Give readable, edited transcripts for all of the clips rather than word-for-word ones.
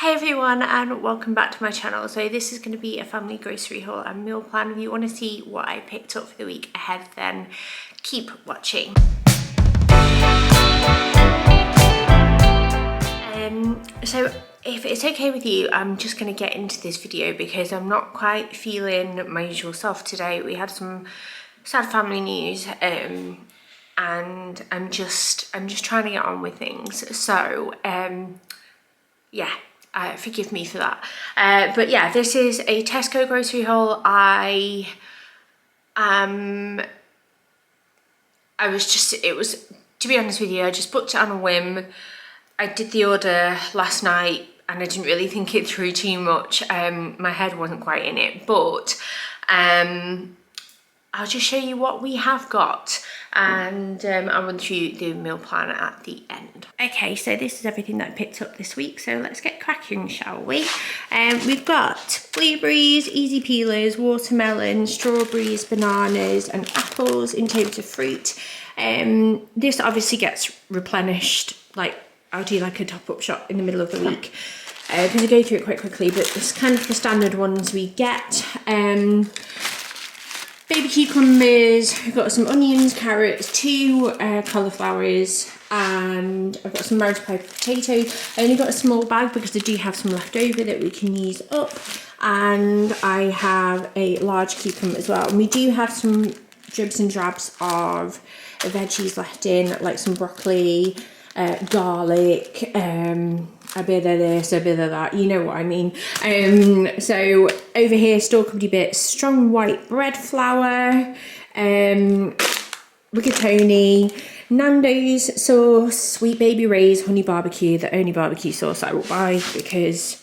Hi everyone and welcome back to my channel. So this is going to be a family grocery haul and meal plan. If you want to see what I picked up for the week ahead, then keep watching. So if it's okay with you, I'm just going to get into this video because I'm not quite feeling my usual self today. We had some sad family news and I'm just trying to get on with things. So yeah, forgive me for that. But yeah, this is a Tesco grocery haul. To be honest with you, I just booked it on a whim. I did the order last night and I didn't really think it through too much. My head wasn't quite in it, but I'll just show you what we have got and I'll run through the meal plan at the end. Okay, so this is everything that I picked up this week, so let's get cracking, shall we? We've got blueberries, easy peelers, watermelon, strawberries, bananas and apples in terms of fruit. This obviously gets replenished, like I'll do like a top-up shop in the middle of the week. I'm going to go through it quite quickly, but it's kind of the standard ones we get. Baby cucumbers, I've got some onions, carrots, 2 cauliflowers, and I've got some roast potatoes. I only got a small bag because I do have some left over that we can use up, and I have a large cucumber as well. And we do have some dribs and drabs of veggies left in, like some broccoli, garlic, a bit of this, a bit of that, you know what I mean. So over here, store company bits, strong white bread flour, rigatoni, Nando's sauce, Sweet Baby Ray's honey barbecue, the only barbecue sauce I will buy because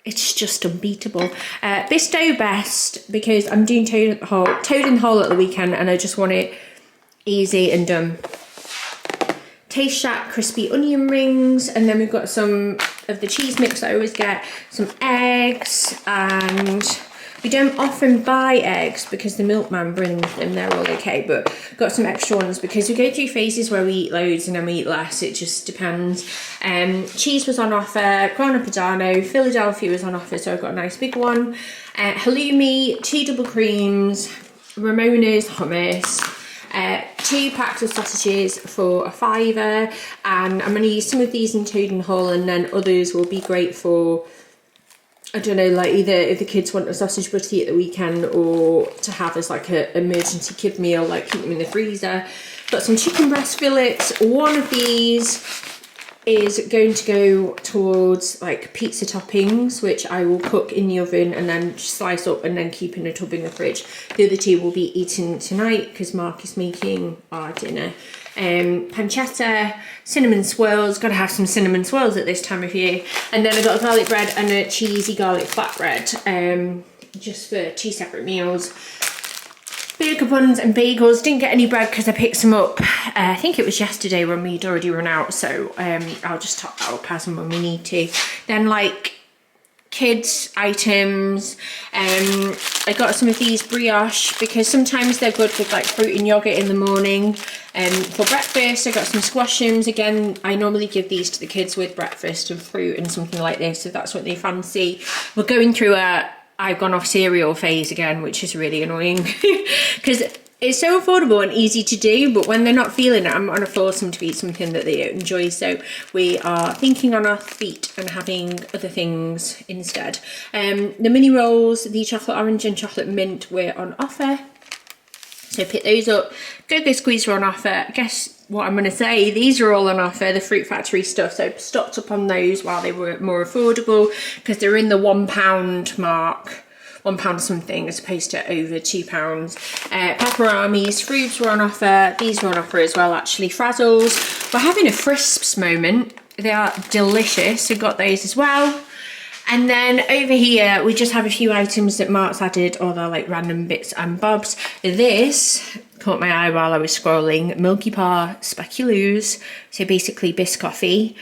it's just unbeatable. Bisto Best, because I'm doing toad and whole at the weekend and I just want it easy and done. Taste Shack crispy onion rings, and then we've got some of the cheese mix that I always get, some eggs, and we don't often buy eggs because the milkman brings them, they're all okay, but got some extra ones because we go through phases where we eat loads and then we eat less, it just depends. Cheese was on offer, Grana Padano, Philadelphia was on offer, so I got a nice big one. Halloumi, 2 double creams, Ramona's hummus, 2 packs of sausages for £5, and I'm going to use some of these in Toad and Hall, and then others will be great for, I don't know, like either if the kids want a sausage butty at the weekend or to have as like an emergency kid meal, like keep them in the freezer. Got some chicken breast fillets. One of these is going to go towards like pizza toppings, which I will cook in the oven and then slice up and then keep in a tub in the fridge. The other 2 will be eaten tonight because Mark is making our dinner. Pancetta, cinnamon swirls, gotta have some cinnamon swirls at this time of year. And then I got a garlic bread and a cheesy garlic flatbread, just for 2 separate meals. Burger buns and bagels. Didn't get any bread because I picked some up, I think it was yesterday when we'd already run out, so I'll just top that up as and when we need to. Then like kids items, I got some of these brioche because sometimes they're good with like fruit and yogurt in the morning. For breakfast I got some squashums. Again, I normally give these to the kids with breakfast and fruit and something like this if that's what they fancy. We're going through I've gone off cereal phase again, which is really annoying because it's so affordable and easy to do, but when they're not feeling it, I'm going to force them to eat something that they don't enjoy. So we are thinking on our feet and having other things instead. The mini rolls, the chocolate orange and chocolate mint were on offer, so pick those up. Go-Go Squeeze were on offer. Guess what I'm going to say, these are all on offer, the Fruit Factory stuff, so stocked up on those while they were more affordable because they're in the £1 mark, £1 something as opposed to over £2. Peperamis, fruits were on offer, these were on offer as well actually. Frazzles, we're having a Frisps moment, they are delicious, so got those as well. And then over here, we just have a few items that Mark's added, or they're like random bits and bobs. This caught my eye while I was scrolling. Milky Bar Speculoos, so basically Biscoffee.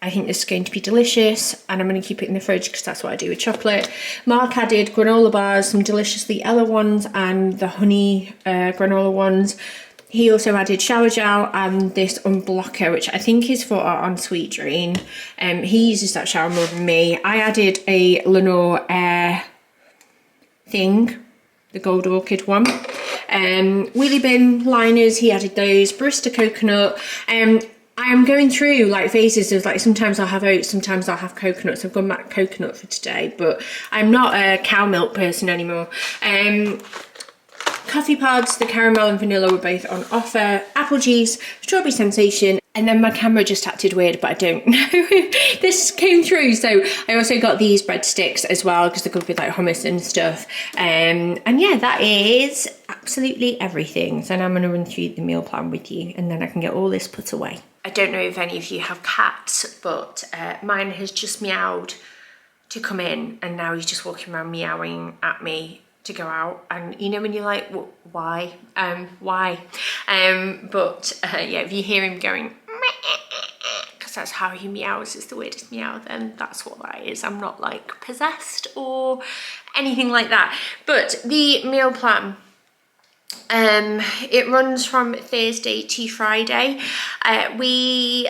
I think this is going to be delicious, and I'm going to keep it in the fridge because that's what I do with chocolate. Mark added granola bars, some deliciously Ella ones and the honey granola ones. he also added shower gel and this unblocker, which I think is for our ensuite drain. He uses that shower more than me. I added a Lenore Air thing, the Gold Orchid one. Wheelie bin liners, he added those. Barista coconut. I'm going through like phases of like, sometimes I'll have oats, sometimes I'll have coconuts. I've gone back coconut for today, but I'm not a cow milk person anymore. Coffee pods, the caramel and vanilla were both on offer. Apple juice, strawberry sensation, and then my camera just acted weird, but I don't know. This came through. So I also got these breadsticks as well, because they're good with like hummus and stuff. And yeah, that is absolutely everything. So now I'm going to run through the meal plan with you, and then I can get all this put away. I don't know if any of you have cats, but mine has just meowed to come in, and now he's just walking around meowing at me to go out. And you know when you're like, why? But yeah, if you hear him going, because that's how he meows, it's the weirdest meow, then that's what that is. I'm not like possessed or anything like that. But the meal plan, it runs from Thursday to Friday. We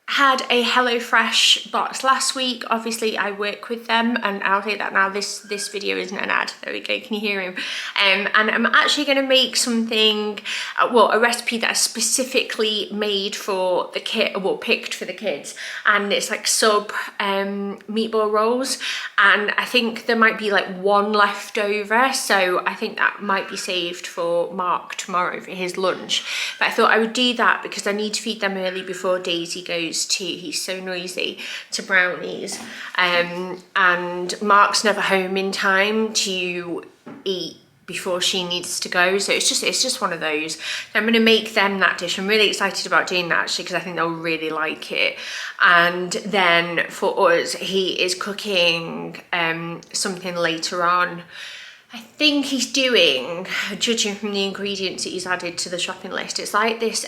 had a HelloFresh box last week. Obviously I work with them, and I'll say that now, this video isn't an ad. There we go, can you hear him? And I'm actually going to make something, well, a recipe that's specifically made for the kid, well, picked for the kids, and it's like sub meatball rolls, and I think there might be like one left over, so I think that might be saved for Mark tomorrow for his lunch. But I thought I would do that because I need to feed them early before Daisy goes to, he's so noisy, to Brownies, and Mark's never home in time to eat before she needs to go, so it's just one of those. So I'm going to make them that dish. I'm really excited about doing that actually, because I think they'll really like it. And then for us, he is cooking something later on. I think he's doing, judging from the ingredients that he's added to the shopping list, it's like this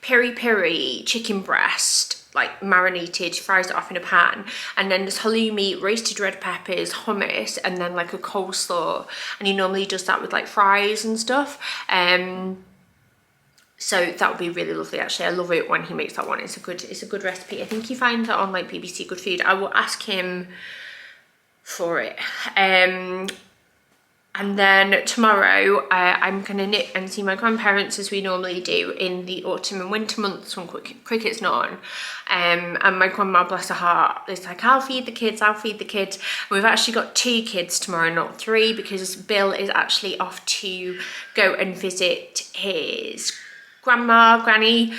peri-peri chicken breast, like marinated, fries it off in a pan, and then there's halloumi, roasted red peppers, hummus, and then like a coleslaw, and he normally does that with like fries and stuff. So that would be really lovely actually. I love it when he makes that one. It's a good recipe. I think he finds that on like BBC Good Food. I will ask him for it. And then tomorrow I'm going to knit and see my grandparents as we normally do in the autumn and winter months when cricket's not on. And my grandma, bless her heart, is like, I'll feed the kids, I'll feed the kids. And we've actually got 2 kids tomorrow, not 3, because Bill is actually off to go and visit his granny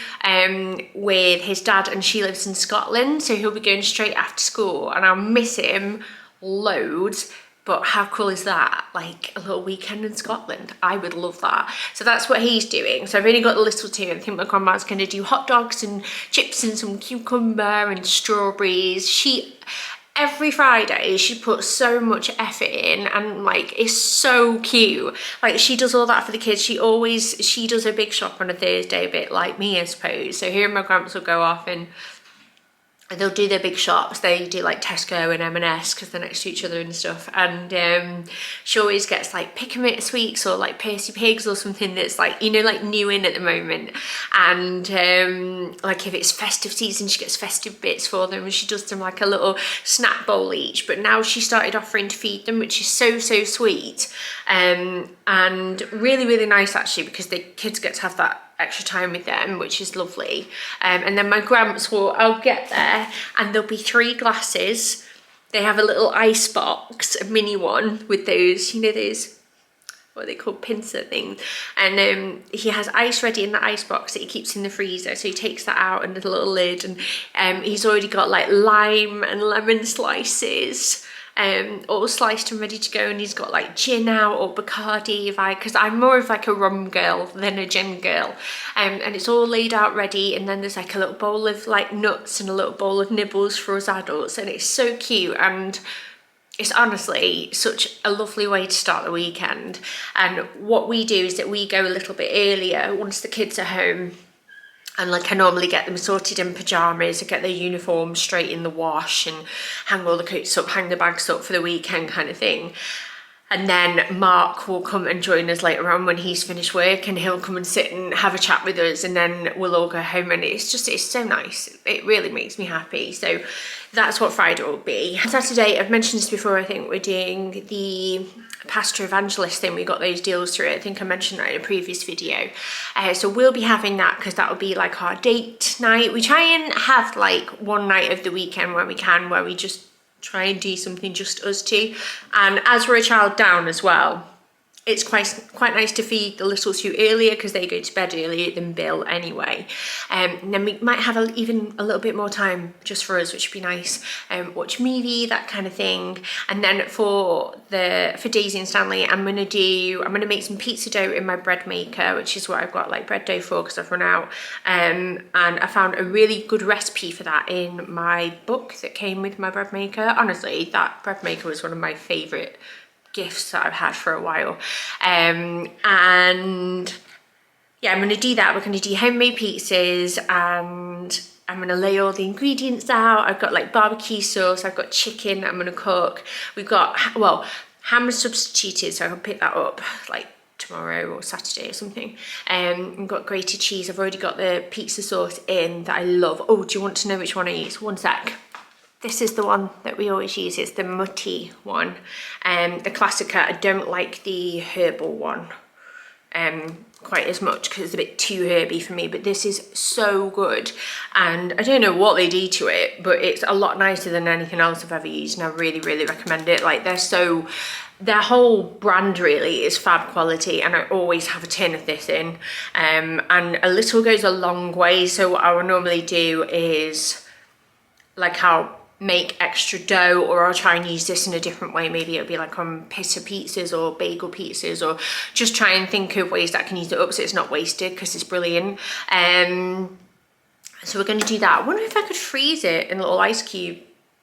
with his dad, and she lives in Scotland, so he'll be going straight after school, and I'll miss him loads. But how cool is that? Like a little weekend in Scotland. I would love that. So that's what he's doing. So I've only got the little 2. I think my grandma's going to do hot dogs and chips and some cucumber and strawberries. Every Friday she puts so much effort in, and like it's so cute. Like she does all that for the kids. She does a big shop on a Thursday, a bit like me I suppose. So here my gramps will go off and they'll do their big shops. They do like Tesco and M&S because they're next to each other and stuff. And she always gets like Pick and Mix sweets or like Percy Pigs or something that's like, you know, like new in at the moment. And like if it's festive season, she gets festive bits for them, and she does them like a little snack bowl each. But now she started offering to feed them, which is so sweet, and really, really nice actually, because the kids get to have that extra time with them, which is lovely. And then my gramps I'll get there, and there'll be 3 glasses. They have a little ice box, a mini one with those, you know, those, what are they called, pincer things, and he has ice ready in the ice box that he keeps in the freezer, so he takes that out under the little lid, and he's already got like lime and lemon slices all sliced and ready to go, and he's got like gin out or Bacardi, because I'm more of like a rum girl than a gin girl, and it's all laid out ready, and then there's like a little bowl of like nuts and a little bowl of nibbles for us adults, and it's so cute, and it's honestly such a lovely way to start the weekend. And what we do is that we go a little bit earlier once the kids are home, and like I normally get them sorted in pyjamas, I get their uniforms straight in the wash and hang all the coats up, hang the bags up for the weekend kind of thing. And then Mark will come and join us later on when he's finished work, and he'll come and sit and have a chat with us, and then we'll all go home, and it's so nice. It really makes me happy. So that's what Friday will be. Saturday, I've mentioned this before, I think we're doing the Pastor Evangelist thing. We got those deals through. I think I mentioned that in a previous video. So we'll be having that because that will be like our date night. We try and have like one night of the weekend when we can, where we just try and do something just us two. And as we're a child down as well, it's quite nice to feed the little two earlier because they go to bed earlier than Bill anyway. And then we might have even a little bit more time just for us, which would be nice. Watch a movie, that kind of thing. And then for Daisy and Stanley, I'm gonna make some pizza dough in my bread maker, which is what I've got like bread dough for because I've run out. And I found a really good recipe for that in my book that came with my bread maker. Honestly, that bread maker was one of my favourite gifts that I've had for a while. And yeah, I'm going to do that. We're going to do homemade pizzas, and I'm going to lay all the ingredients out. I've got like barbecue sauce, I've got chicken I'm going to cook. We've got, well, ham is substituted, so I can pick that up like tomorrow or Saturday or something. I've got grated cheese. I've already got the pizza sauce in that I love. Oh, do you want to know which one I use? One sec. This is the one that we always use. It's the Mutti one, the Classica. I don't like the herbal one quite as much because it's a bit too herby for me, but this is so good. And I don't know what they do to it, but it's a lot nicer than anything else I've ever used, and I really, really recommend it. Like, their whole brand really is fab quality, and I always have a tin of this in. And a little goes a long way, so what I will normally do is, like, I'll make extra dough, or I'll try and use this in a different way. Maybe it'll be like on pita pizzas or bagel pizzas, or just try and think of ways that I can use it up so it's not wasted, because it's brilliant. So we're going to do that. I wonder if I could freeze it in little ice cube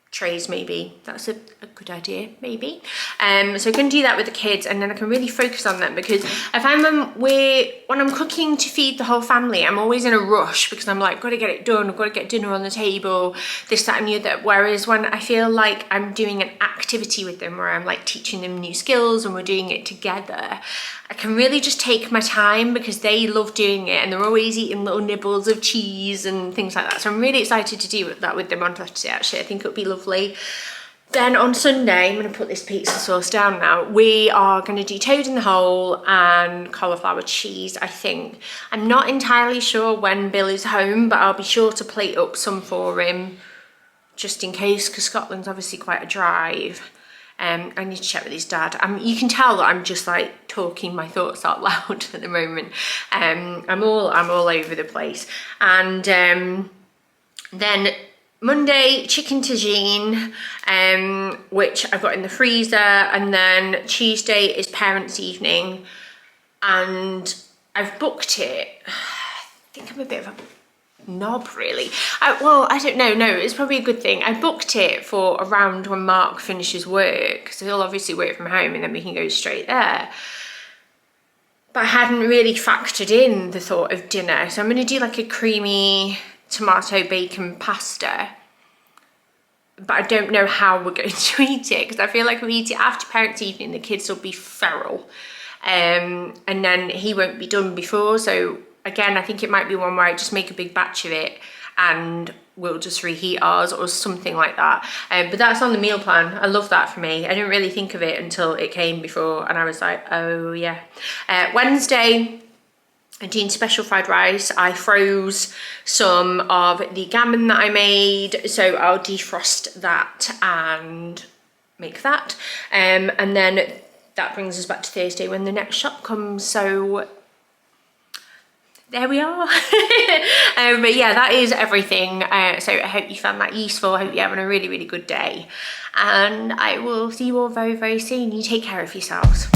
trays, maybe. That's a good idea, maybe. So I can do that with the kids, and then I can really focus on them, because I find when I'm cooking to feed the whole family, I'm always in a rush because I'm like, got to get it done, I've got to get dinner on the table, this, that and the other. Whereas when I feel like I'm doing an activity with them, where I'm like teaching them new skills and we're doing it together, I can really just take my time, because they love doing it and they're always eating little nibbles of cheese and things like that. So I'm really excited to do that with them on Saturday, actually. I think it'll be lovely. Then on Sunday, I'm going to put this pizza sauce down now. We are going to do toad in the hole and cauliflower cheese, I think. I'm not entirely sure when Bill is home, but I'll be sure to plate up some for him just in case, because Scotland's obviously quite a drive. I need to check with his dad. You can tell that I'm just like talking my thoughts out loud at the moment. I'm all over the place. And then Monday, chicken tagine, which I've got in the freezer. And then Tuesday is parents' evening, and I've booked it. I think I'm a bit of a knob, really. Well, I don't know. No, it's probably a good thing. I booked it for around when Mark finishes work, so he'll obviously work from home and then we can go straight there. But I hadn't really factored in the thought of dinner, so I'm going to do like a creamy tomato bacon pasta, but I don't know how we're going to eat it, because I feel like if we eat it after parents' evening, the kids will be feral, and then he won't be done before. So again, I think it might be one where I just make a big batch of it and we'll just reheat ours or something like that. But that's on the meal plan. I love that for me. I didn't really think of it until it came before, and I was like, oh yeah. Wednesday, I'm doing special fried rice. I froze some of the gammon that I made, so I'll defrost that and make that. And then that brings us back to Thursday when the next shop comes. So there we are. But yeah, that is everything. So I hope you found that useful. I hope you're having a really, really good day. And I will see you all very, very soon. You take care of yourselves.